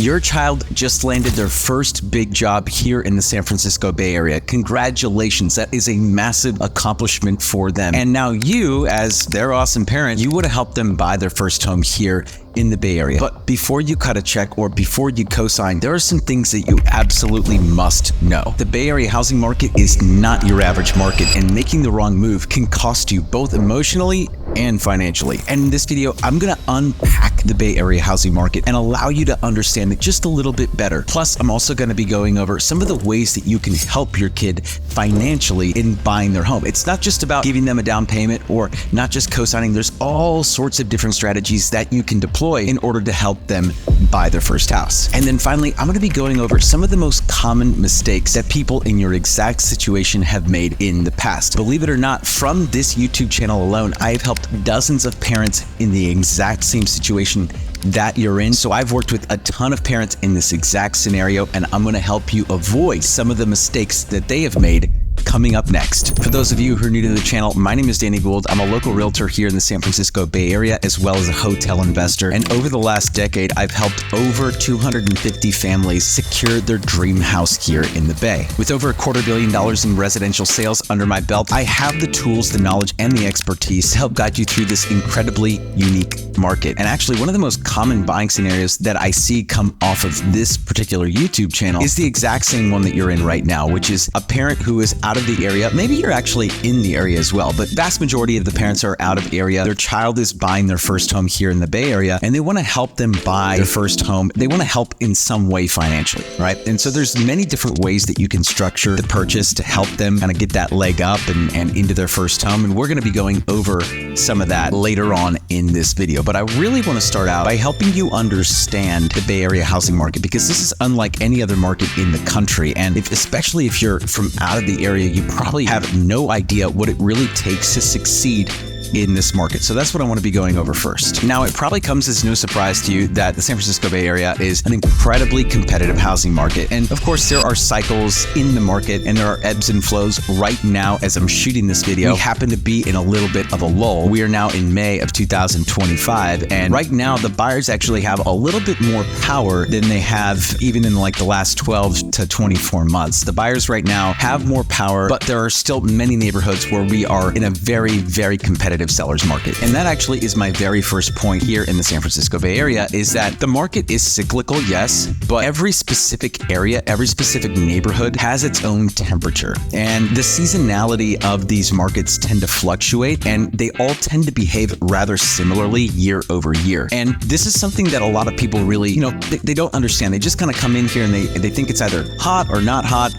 Your child just landed their first big job here in the San Francisco Bay Area. Congratulations, that is a massive accomplishment for them. And now you, as their awesome parent, you would have helped them buy their first home here in the Bay Area. But before you cut a check or before you co-sign, there are some things that you absolutely must know. The Bay Area housing market is not your average market, and making the wrong move can cost you both emotionally and financially. And in this video, I'm gonna unpack the Bay Area housing market and allow you to understand it just a little bit better. Plus, I'm also gonna be going over some of the ways that you can help your kid financially in buying their home. It's not just about giving them a down payment or not just co-signing. There's all sorts of different strategies that you can deploy in order to help them buy their first house. And then finally, I'm gonna be going over some of the most common mistakes that people in your exact situation have made in the past. Believe it or not, from this YouTube channel alone, I've helped dozens of parents in the exact same situation that you're in. So I've worked with a ton of parents in this exact scenario, and I'm gonna help you avoid some of the mistakes that they have made coming up next. For those of you who are new to the channel, my name is Danny Gould. I'm a local realtor here in the San Francisco Bay Area, as well as a hotel investor. And over the last decade, I've helped over 250 families secure their dream house here in the Bay. With over $250 million in residential sales under my belt, I have the tools, the knowledge, and the expertise to help guide you through this incredibly unique market. And actually, one of the most common buying scenarios that I see come off of this particular YouTube channel is the exact same one that you're in right now, which is a parent who is out of the area. Maybe you're actually in the area as well, but vast majority of the parents are out of area. Their child is buying their first home here in the Bay Area, and they want to help them buy their first home. They want to help in some way financially, right? And so there's many different ways that you can structure the purchase to help them kind of get that leg up and into their first home. And we're going to be going over some of that later on in this video. But I really want to start out by helping you understand the Bay Area housing market, because this is unlike any other market in the country. And especially if you're from out of the area, you probably have no idea what it really takes to succeed in this market. So that's what I want to be going over first. Now, it probably comes as no surprise to you that the San Francisco Bay Area is an incredibly competitive housing market. And of course, there are cycles in the market and there are ebbs and flows. Right now, as I'm shooting this video, we happen to be in a little bit of a lull. We are now in May of 2025. And right now, the buyers actually have a little bit more power than they have even in like the last 12 to 24 months. The buyers right now have more power, but there are still many neighborhoods where we are in a very, very competitive seller's market. And that actually is my very first point here in the San Francisco Bay Area, is that the market is cyclical, yes, but every specific area, every specific neighborhood has its own temperature. And the seasonality of these markets tend to fluctuate, and they all tend to behave rather similarly year over year. And this is something that a lot of people really, they don't understand. They just kind of come in here and they think it's either hot or not hot,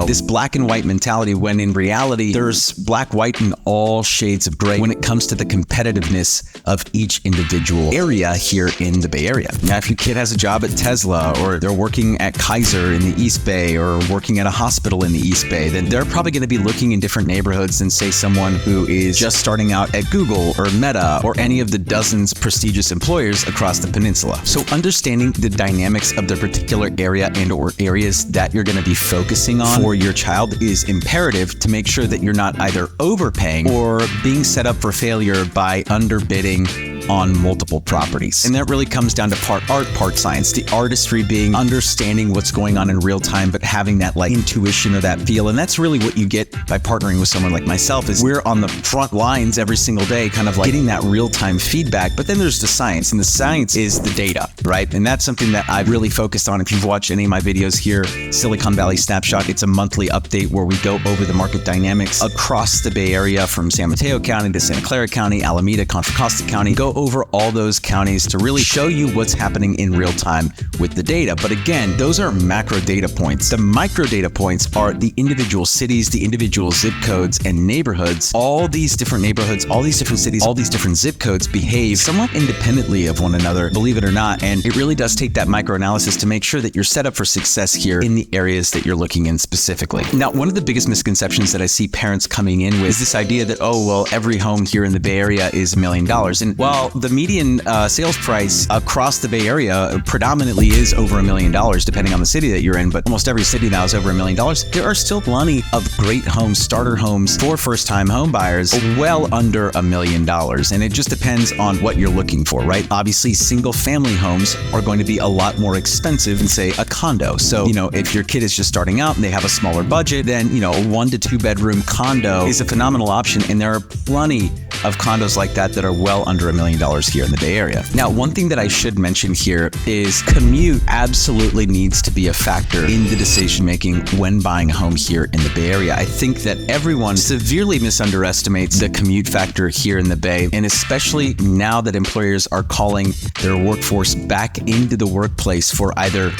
this black and white mentality, when in reality, there's black, white, and all shades of gray when it comes to the competitiveness of each individual area here in the Bay Area. Now, if your kid has a job at Tesla, or they're working at Kaiser in the East Bay, or working at a hospital in the East Bay, then they're probably going to be looking in different neighborhoods than, say, someone who is just starting out at Google or Meta or any of the dozens prestigious employers across the peninsula. So understanding the dynamics of the particular area and or areas that you're going to be focusing on for your child is imperative to make sure that you're not either overpaying or being set up for failure by underbidding on multiple properties. And that really comes down to part art, part science. The artistry being understanding what's going on in real time, but having that like intuition or that feel. And that's really what you get by partnering with someone like myself, is we're on the front lines every single day, kind of like getting that real-time feedback. But then there's the science, and the science is the data, right? And that's something that I've really focused on. If you've watched any of my videos here, Silicon Valley Snapshot, it's a monthly update where we go over the market dynamics across the Bay Area, from San Mateo County to Santa Clara County, Alameda, Contra Costa County, go over all those counties to really show you what's happening in real time with the data. But again, those are macro data points. The micro data points are the individual cities, the individual zip codes and neighborhoods. All these different neighborhoods, all these different cities, all these different zip codes behave somewhat independently of one another, believe it or not. And it really does take that micro analysis to make sure that you're set up for success here in the areas that you're looking in specifically. Now, one of the biggest misconceptions that I see parents coming in with is this idea that, oh, well, every home here in the Bay Area is $1 million. And while Well, the median sales price across the Bay Area predominantly is over $1 million, depending on the city that you're in, but almost every city now is over $1 million. There are still plenty of great homes, starter homes for first-time home buyers, well under $1 million. And it just depends on what you're looking for, right? Obviously, single-family homes are going to be a lot more expensive than, say, a condo. So, if your kid is just starting out and they have a smaller budget, then, a 1 to 2 bedroom condo is a phenomenal option. And there are plenty of condos like that are well under $1 million here in the Bay Area. Now, one thing that I should mention here is commute absolutely needs to be a factor in the decision-making when buying a home here in the Bay Area. I think that everyone severely misunderestimates the commute factor here in the Bay, and especially now that employers are calling their workforce back into the workplace for either,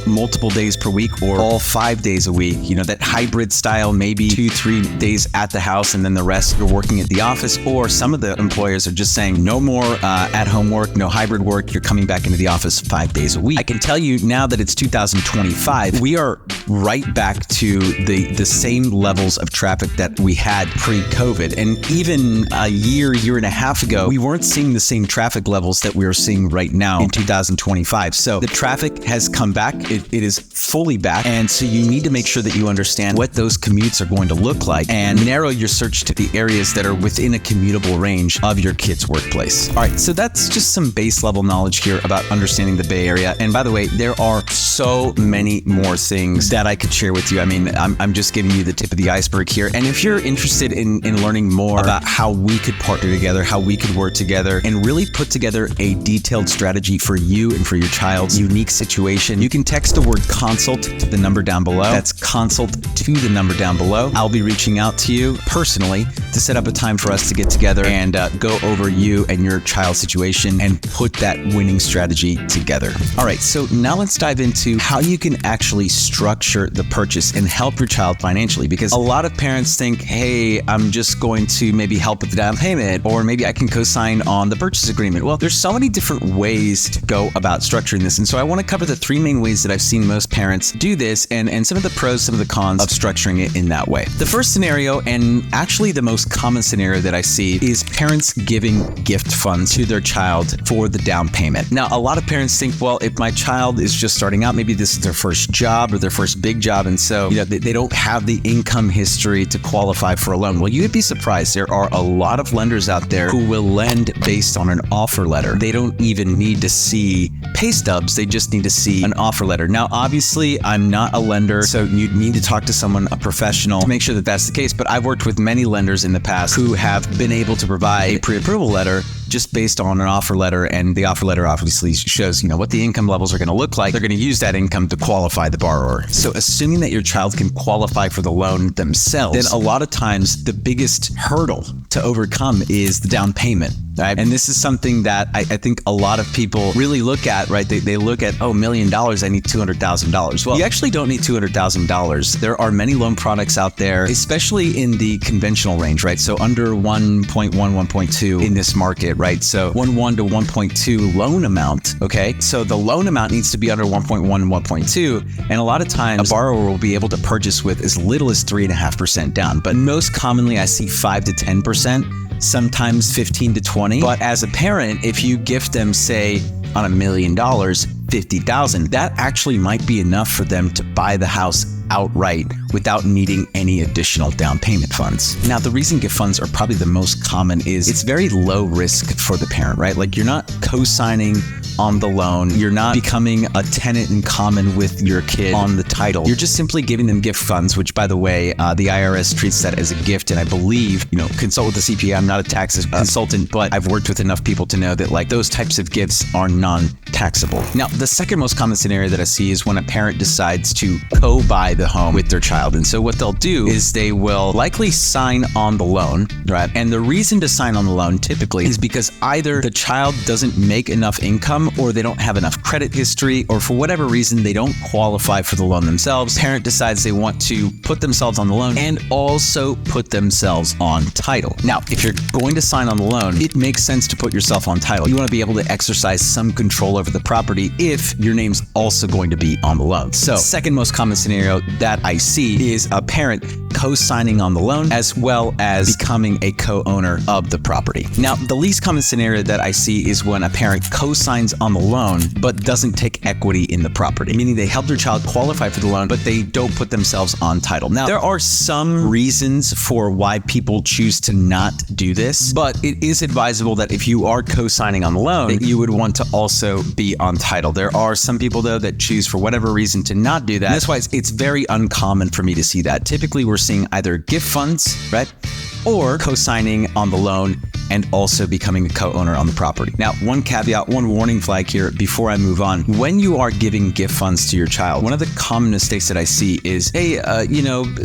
multiple days per week or all 5 days a week, that hybrid style, maybe 2-3 days at the house and then the rest you're working at the office, or some of the employers are just saying no more at-home work, no hybrid work, you're coming back into the office 5 days a week. I can tell you now that it's 2025, we are right back to the same levels of traffic that we had pre-COVID. And even a year and a half ago, we weren't seeing the same traffic levels that we are seeing right now in 2025. So the traffic has come back. It is fully back. And so you need to make sure that you understand what those commutes are going to look like and narrow your search to the areas that are within a commutable range of your kid's workplace. All right, so that's just some base level knowledge here about understanding the Bay Area. And by the way, there are so many more things that I could share with you. I mean, I'm just giving you the tip of the iceberg here. And if you're interested in learning more about how we could partner together, how we could work together, and really put together a detailed strategy for you and for your child's unique situation, you can text the word consult to the number down below. That's consult to the number down below. I'll be reaching out to you personally to set up a time for us to get together and go over you and your child's situation and put that winning strategy together. All right, so now let's dive into how you can actually structure the purchase and help your child financially, because a lot of parents think, hey, I'm just going to maybe help with the down payment, or maybe I can co-sign on the purchase agreement. Well, there's so many different ways to go about structuring this. And so I want to cover the 3 main ways that I've seen most parents do this and some of the pros, some of the cons of structuring it in that way. The first scenario, and actually the most common scenario that I see, is parents giving gift funds to their child for the down payment. Now, a lot of parents think, well, if my child is just starting out, maybe this is their first job or their first big job, and so they don't have the income history to qualify for a loan. Well, you'd be surprised. There are a lot of lenders out there who will lend based on an offer letter. They don't even need to see pay stubs. They just need to see an offer letter. Now, obviously, I'm not a lender, so you'd need to talk to someone, a professional, to make sure that that's the case. But I've worked with many lenders in the past who have been able to provide a pre-approval letter just based on an offer letter, and the offer letter obviously shows, what the income levels are going to look like. They're going to use that income to qualify the borrower. So assuming that your child can qualify for the loan themselves, then a lot of times the biggest hurdle to overcome is the down payment. Right? And this is something that I think a lot of people really look at, right? They look at, $1 million, I need $200,000. Well, you actually don't need $200,000. There are many loan products out there, especially in the conventional range, right? So under 1.1, 1.2 in this market, right? So 1.1 to 1.2 loan amount, okay? So the loan amount needs to be under 1.1 and 1.2. And a lot of times a borrower will be able to purchase with as little as 3.5% down. But most commonly I see 5 to 10%. Sometimes 15 to 20. But as a parent, if you gift them, say, on $1 million, $50,000, that actually might be enough for them to buy the house outright without needing any additional down payment funds. Now, the reason gift funds are probably the most common is it's very low risk for the parent, right? Like, you're not co-signing on the loan. You're not becoming a tenant in common with your kid on the title. You're just simply giving them gift funds, which, by the way, the IRS treats that as a gift. And I believe, consult with the CPA. I'm not a tax consultant, but I've worked with enough people to know that those types of gifts are non-taxable. Now, the second most common scenario that I see is when a parent decides to co-buy the home with their child. And so what they'll do is they will likely sign on the loan, right? And the reason to sign on the loan typically is because either the child doesn't make enough income, or they don't have enough credit history, or for whatever reason, they don't qualify for the loan themselves. Parent decides they want to put themselves on the loan and also put themselves on title. Now, if you're going to sign on the loan, it makes sense to put yourself on title. You want to be able to exercise some control over the property if your name's also going to be on the loan. So, second most common scenario that I see is a parent co-signing on the loan, as well as becoming a co-owner of the property. Now, the least common scenario that I see is when a parent co-signs on the loan, but doesn't take equity in the property, meaning they help their child qualify for the loan, but they don't put themselves on title. Now, there are some reasons for why people choose to not do this, but it is advisable that if you are co-signing on the loan, that you would want to also be on title. There are some people, though, that choose for whatever reason to not do that. And that's why it's very uncommon for me to see that. Typically, we're seeing either gift funds, right, or co-signing on the loan and also becoming a co-owner on the property. Now, one caveat, one warning flag here before I move on. When you are giving gift funds to your child, one of the common mistakes that I see is, hey,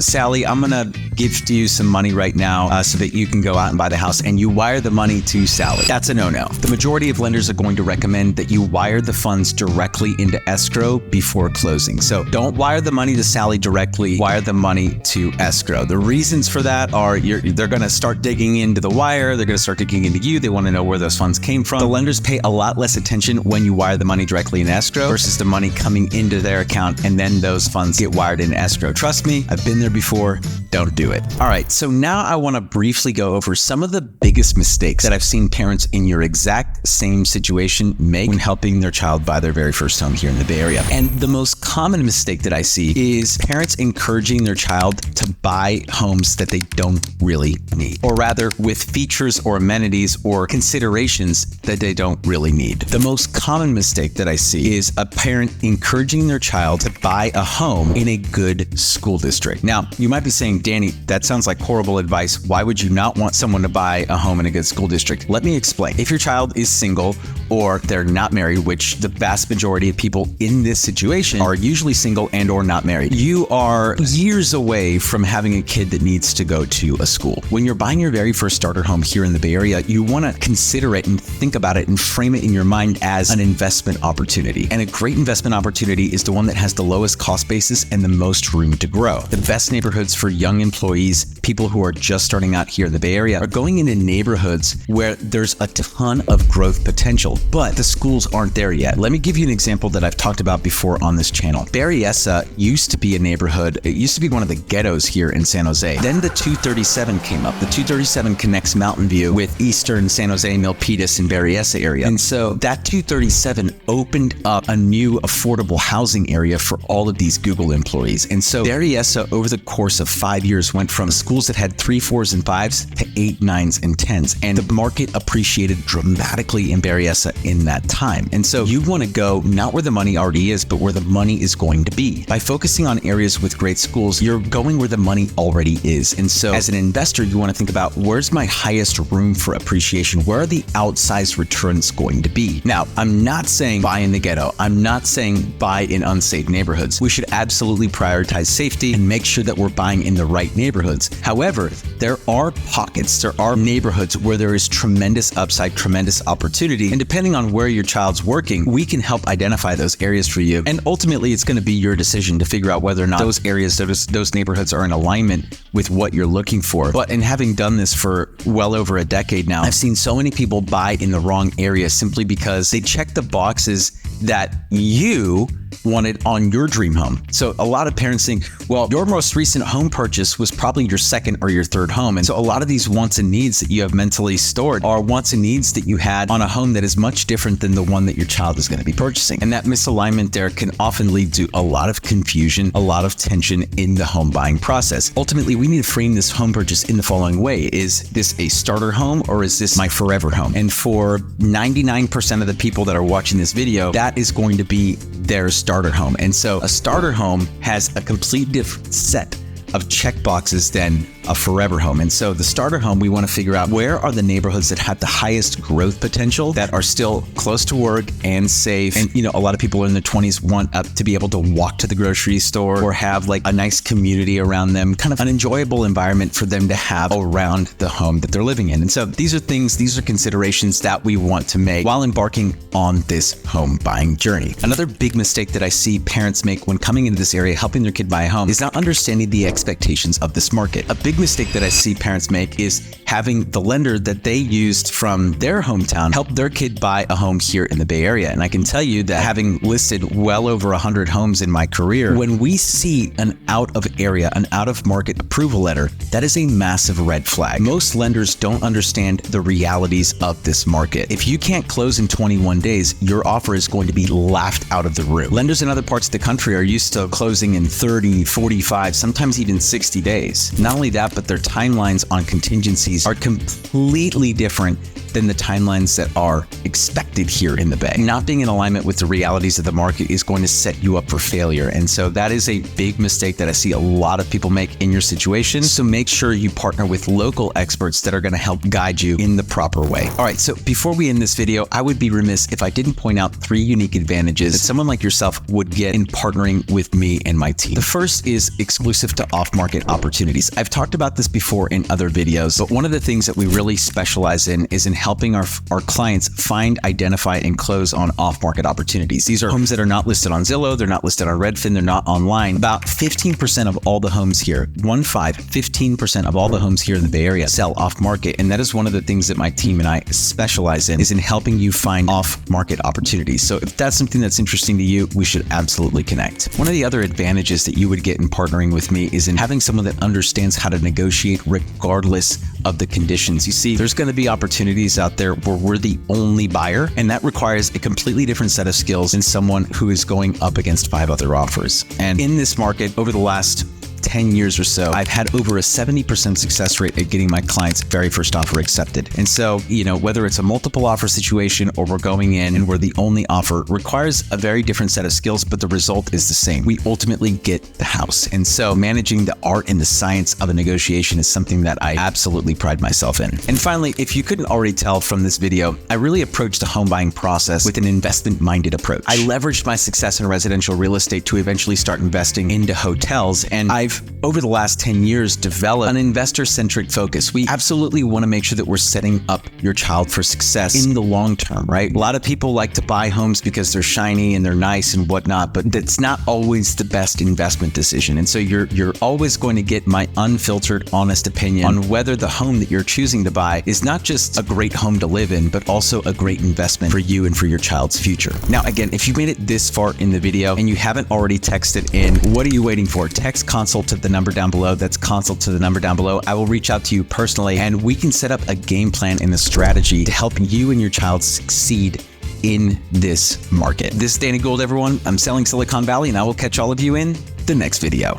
Sally, I'm gonna gift you some money right now so that you can go out and buy the house, and you wire the money to Sally. That's a no-no. The majority of lenders are going to recommend that you wire the funds directly into escrow before closing. So don't wire the money to Sally directly, wire the money to escrow. The reasons for that are they're gonna start digging into the wire, they're gonna start digging into you, they wanna know where those funds came from. The lenders pay a lot less attention when you wire the money directly in escrow versus the money coming into their account and then those funds get wired in escrow. Trust me, I've been there before, don't do it. All right, so now I wanna briefly go over some of the biggest mistakes that I've seen parents in your exact same situation make when helping their child buy their very first home here in the Bay Area. And the most common mistake that I see is parents encouraging their child to buy homes that they don't really need, or rather with features or amenities or considerations that they don't really need. The most common mistake that I see is a parent encouraging their child to buy a home in a good school district. Now, you might be saying, Danny, that sounds like horrible advice. Why would you not want someone to buy a home in a good school district? Let me explain. If your child is single or they're not married, which the vast majority of people in this situation are usually single and or not married, you are years away from having a kid that needs to go to a school. When you're buying your very first starter home here in the Bay Area, you want to consider it and think about it and frame it in your mind as an investment opportunity. And a great investment opportunity is the one that has the lowest cost basis and the most room to grow. The best neighborhoods for young employees, people who are just starting out here in the Bay Area, are going into neighborhoods where there's a ton of growth potential, but the schools aren't there yet. Let me give you an example that I've talked about before on this channel. Berryessa used to be a neighborhood. It used to be one of the ghettos here in San Jose. Then the 237 came up. The 237 connects Mountain View with Eastern San Jose, Milpitas, and Berryessa area. And so that 237 opened up a new affordable housing area for all of these Google employees. And so Berryessa, over the course of 5 years, went from schools that had 3, 4s, and 5s to 8, 9s, and 10s. And the market appreciated dramatically in Berryessa in that time. And so you want to go not where the money already is, but where the money is going to be. By focusing on areas with great schools, you're going where the money already is. And so as an investor, you want to think about, where's my highest room for appreciation? Where are the outsized returns going to be? Now, I'm not saying buy in the ghetto. I'm not saying buy in unsafe neighborhoods. We should absolutely prioritize safety and make sure that we're buying in the right neighborhoods. However, there are pockets, there are neighborhoods where there is tremendous upside, tremendous opportunity. And depending on where your child's working, we can help identify those areas for you. And ultimately, it's going to be your decision to figure out whether or not those areas, those neighborhoods are in alignment with what you're looking for. But in having done this for well over a decade now, I've seen so many people buy in the wrong area simply because they check the boxes that you wanted on your dream home. So a lot of parents think, well, your most recent home purchase was probably your second or your third home. And so a lot of these wants and needs that you have mentally stored are wants and needs that you had on a home that is much different than the one that your child is going to be purchasing. And that misalignment there can often lead to a lot of confusion, a lot of tension in the home buying process. Ultimately, we need to frame this home purchase in the following way. Is this a starter home or is this my forever home? And for 99% of the people that are watching this video, that is going to be their starter home. And so a starter home has a complete different set of check boxes than a forever home. And so the starter home, we want to figure out where are the neighborhoods that have the highest growth potential, that are still close to work and safe. And, a lot of people in their 20s want to be able to walk to the grocery store or have like a nice community around them, kind of an enjoyable environment for them to have around the home that they're living in. And so these are considerations that we want to make while embarking on this home buying journey. Another big mistake that I see parents make when coming into this area, helping their kid buy a home, is not understanding the expectations of this market. A big big mistake that I see parents make is having the lender that they used from their hometown help their kid buy a home here in the Bay Area. And I can tell you that having listed well over 100 homes in my career, when we see an out of area, an out of market approval letter, that is a massive red flag. Most lenders don't understand the realities of this market. If you can't close in 21 days, your offer is going to be laughed out of the room. Lenders in other parts of the country are used to closing in 30, 45, sometimes even 60 days. Not only that, but their timelines on contingencies are completely different than the timelines that are expected here in the Bay. Not being in alignment with the realities of the market is going to set you up for failure. And so that is a big mistake that I see a lot of people make in your situation. So make sure you partner with local experts that are going to help guide you in the proper way. All right, so before we end this video, I would be remiss if I didn't point out 3 unique advantages that someone like yourself would get in partnering with me and my team. The first is exclusive to off-market opportunities. I've talked about this before in other videos, but one of the things that we really specialize in is in helping our clients find, identify, and close on off-market opportunities. These are homes that are not listed on Zillow, they're not listed on Redfin, they're not online. About 15% of all the homes here, 15% of all the homes here in the Bay Area sell off-market. And that is one of the things that my team and I specialize in, is in helping you find off-market opportunities. So if that's something that's interesting to you, we should absolutely connect. One of the other advantages that you would get in partnering with me is in having someone that understands how to negotiate regardless of the conditions. You see, there's going to be opportunities out there where we're the only buyer, and that requires a completely different set of skills than someone who is going up against 5 other offers. And in this market, over the last 10 years or so, I've had over a 70% success rate at getting my client's very first offer accepted. And so, whether it's a multiple offer situation or we're going in and we're the only offer, requires a very different set of skills, but the result is the same. We ultimately get the house. And so managing the art and the science of a negotiation is something that I absolutely pride myself in. And finally, if you couldn't already tell from this video, I really approached the home buying process with an investment-minded approach. I leveraged my success in residential real estate to eventually start investing into hotels, and I've over the last 10 years developed an investor-centric focus. We absolutely want to make sure that we're setting up your child for success in the long term, right? A lot of people like to buy homes because they're shiny and they're nice and whatnot, but that's not always the best investment decision. And so you're always going to get my unfiltered, honest opinion on whether the home that you're choosing to buy is not just a great home to live in, but also a great investment for you and for your child's future. Now, again, if you made it this far in the video and you haven't already texted in, what are you waiting for? Text consult to the number down below. That's consult to the number down below. I will reach out to you personally, and we can set up a game plan and a strategy to help you and your child succeed in this market. This is Danny Gould, everyone. I'm selling Silicon Valley, and I will catch all of you in the next video.